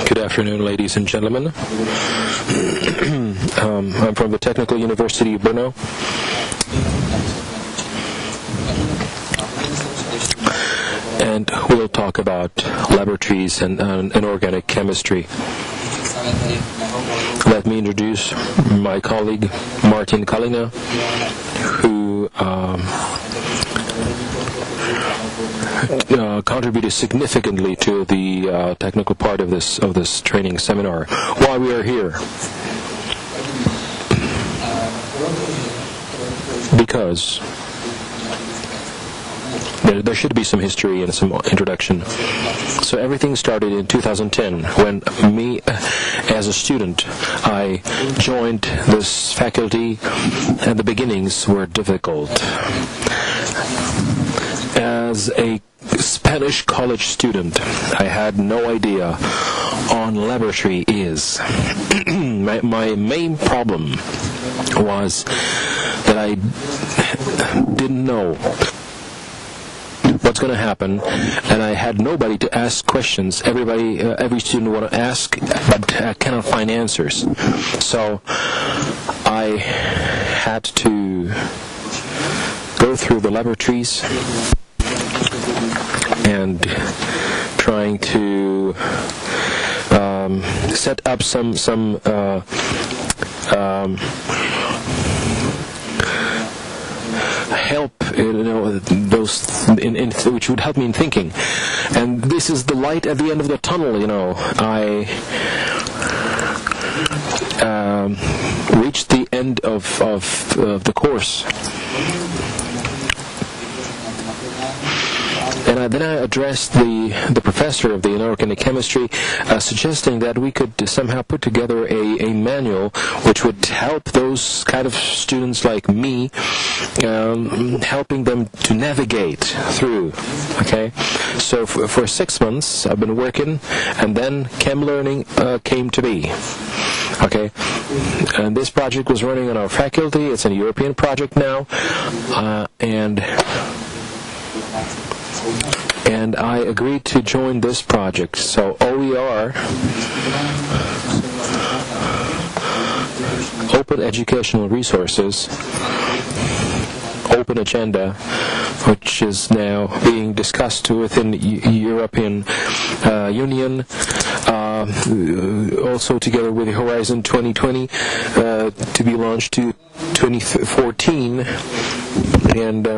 Good afternoon, ladies and gentlemen. I'm from the Technical University of Brno. And we'll talk about laboratories and organic chemistry. Let me introduce my colleague, Martin Kalina, who contributed significantly to the technical part of this training seminar. Why we are here? Because there should be some history and some introduction. So everything started in 2010 when me, as a student, I joined this faculty, and the beginnings were difficult. As a Spanish college student, I had no idea on laboratory is. My main problem was that I didn't know what's going to happen, and I had nobody to ask questions. Every student want to ask, but cannot find answers. So I had to go through the laboratories and trying to set up some help, those which would help me in thinking. And this is the light at the end of the tunnel. I reached the end of the course. And then I addressed the professor of the inorganic chemistry, suggesting that we could somehow put together a manual which would help those kind of students like me, helping them to navigate through. Okay, so for 6 months I've been working, and then Chem Learning came to be. Okay, and this project was running on our faculty. It's a European project now, and I agreed to join this project. So OER, Open Educational Resources, Open Agenda, which is now being discussed within European Union, also together with Horizon 2020, to be launched to 2014, and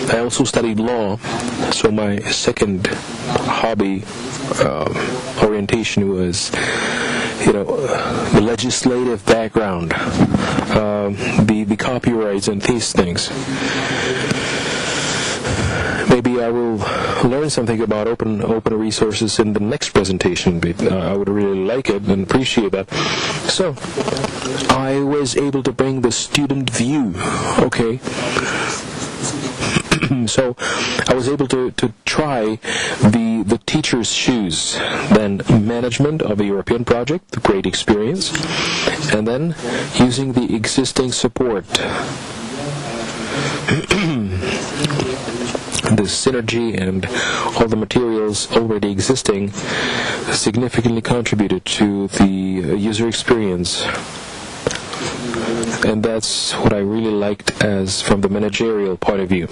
I also studied law, so my second hobby orientation was, the legislative background, the copyrights and these things. Maybe I will learn something about open resources in the next presentation. I would really like it and appreciate that. So I was able to bring the student view. Okay. So I was able to try the teacher's shoes, then management of a European project, great experience, and then using the existing support. The synergy and all the materials already existing significantly contributed to the user experience. And that's what I really liked as from the managerial point of view.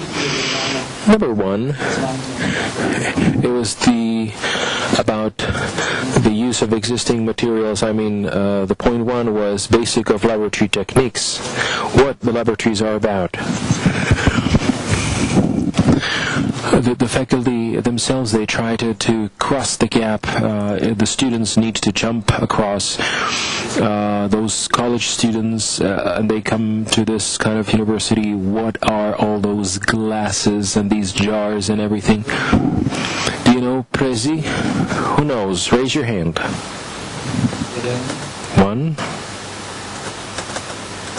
Number one, it was about the use of existing materials. The point one was basic of laboratory techniques, what the laboratories are about. The faculty themselves, they try to cross the gap. The students need to jump across those college students, and they come to this kind of university. What are all those glasses and these jars and everything? Do you know Prezi? Who knows? Raise your hand. One.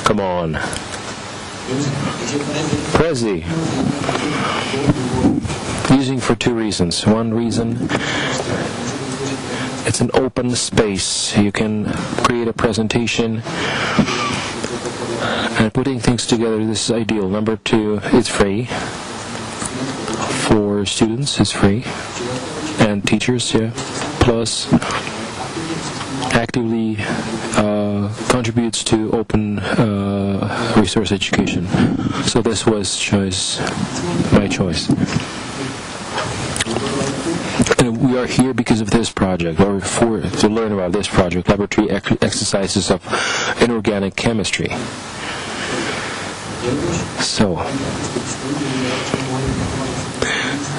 Come on. Prezi. Using for two reasons. One reason, it's an open space. You can create a presentation, and putting things together, this is ideal. Number two, it's free. For students, it's free. And teachers, yeah. Plus actively contributes to open resource education. So this was my choice. And we are here because of this project, or to learn about this project, laboratory exercises of inorganic chemistry. So,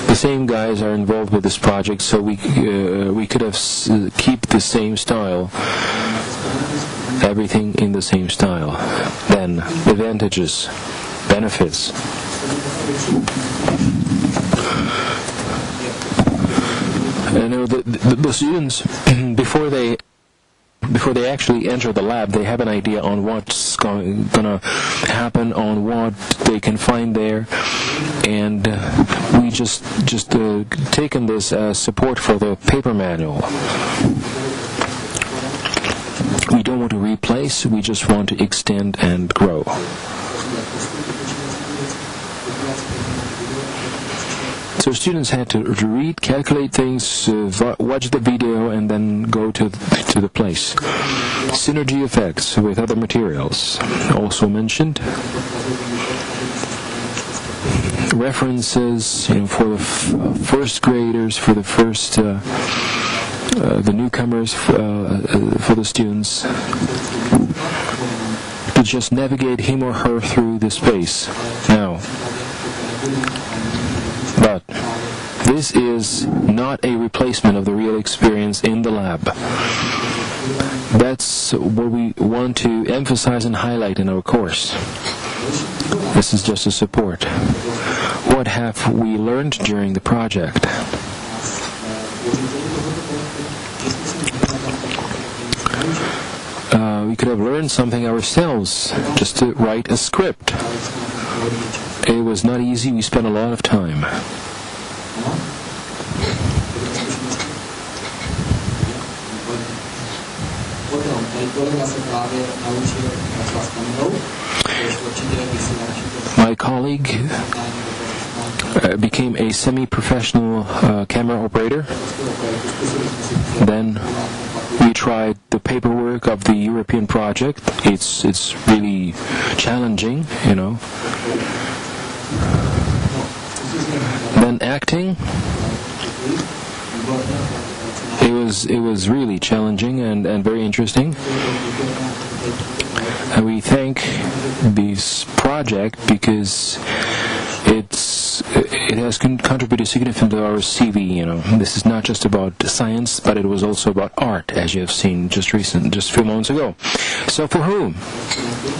the same guys are involved with this project, so we could have keep the same style, everything in the same style. Then, advantages, benefits. You know, the students, before they actually enter the lab, they have an idea on what's gonna happen, on what they can find there, and we just taken this as support for the paper manual. We don't want to replace, we just want to extend and grow. So students had to read, calculate things, watch the video, and then go to the place. Synergy effects with other materials, also mentioned. References, for the first graders, for the first, the newcomers, for the students, to just navigate him or her through the space. Now, but this is not a replacement of the real experience in the lab. That's what we want to emphasize and highlight in our course. This is just a support. What have we learned during the project? We could have learned something ourselves, just to write a script. It was not easy, we spent a lot of time. My colleague became a semi-professional camera operator. Then we tried the paperwork of the European project. It's really challenging, Then acting. It was really challenging and very interesting. And we thank this project because it has contributed significantly to our CV. This is not just about science, but it was also about art, as you have seen just a few moments ago. So for whom?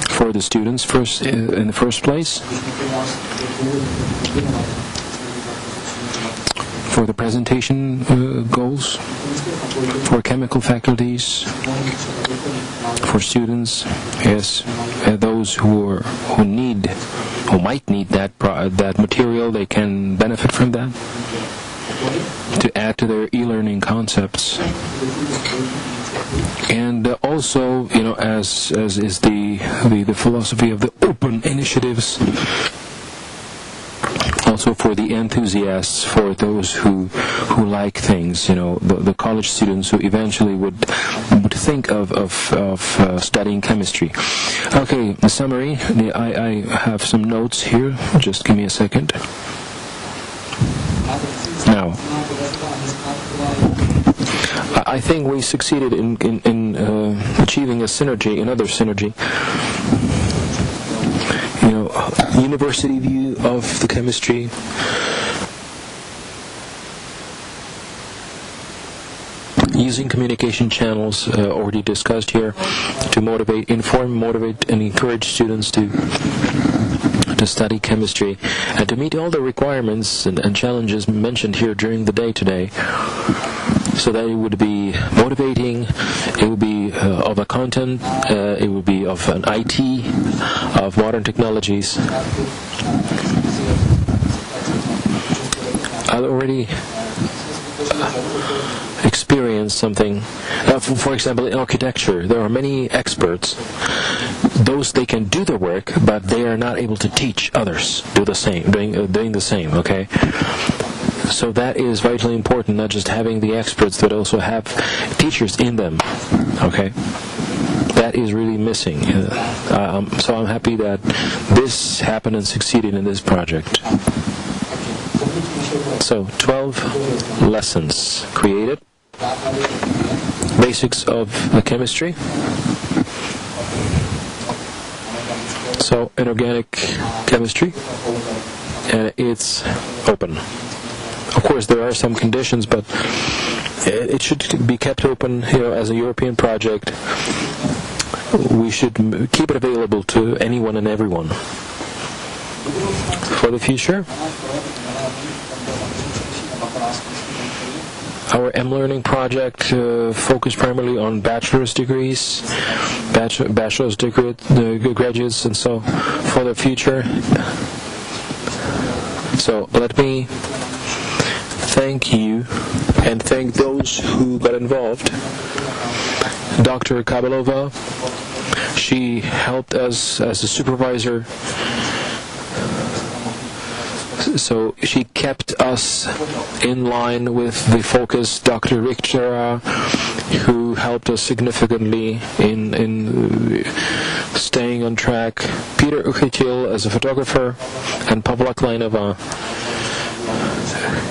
For the students first, in the first place. For the presentation goals, for chemical faculties, for students, yes, those who might need that material, they can benefit from that to add to their e-learning concepts. And also, as is the philosophy of the open initiatives. Also for the enthusiasts, for those who like things, the college students who eventually would think of studying chemistry. Okay, the summary. I have some notes here. Just give me a second. Now, I think we succeeded in achieving another synergy. University view of the chemistry, using communication channels already discussed here to inform, motivate, and encourage students to study chemistry and to meet all the requirements and challenges mentioned here during the day today. So that it would be motivating, it would be of a content, it would be of an IT, of modern technologies. I already experienced something. For example, in architecture, there are many experts. Those, they can do the work, but they are not able to teach others doing the same. Okay. So that is vitally important, not just having the experts, but also have teachers in them. Okay? That is really missing. So I'm happy that this happened and succeeded in this project. So 12 lessons created. Basics of the chemistry. So inorganic chemistry, and it's open. Of course, there are some conditions, but it should be kept open. As a European project, we should keep it available to anyone and everyone. For the future, our M-Learning project focused primarily on bachelor's degrees, bachelor's degree graduates, and so for the future. So let me thank you and thank those who got involved. Dr. Kabelova, she helped us as a supervisor. So she kept us in line with the focus. Dr. Richter, who helped us significantly in staying on track. Peter Uchitil as a photographer, and Pavla Kleinova,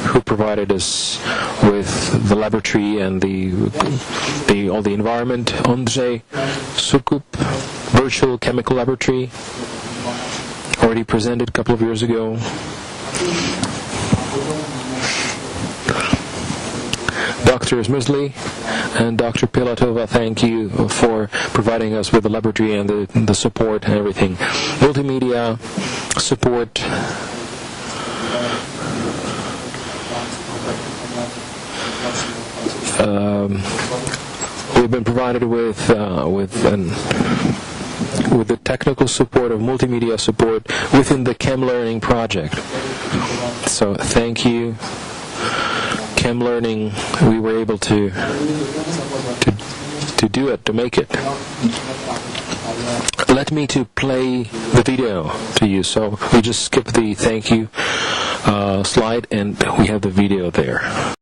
who provided us with the laboratory and all the environment. Ondřej Sukup, virtual chemical laboratory, already presented a couple of years ago. Dr. Smrzli and Dr. Pilatova, thank you for providing us with the laboratory and the support and everything. Multimedia support. We've been provided with the technical support of multimedia support within the Chem-Learning project. So thank you. Chem-Learning, we were able to do it, to make it. Let me to play the video to you. So we just skip the thank you slide, and we have the video there.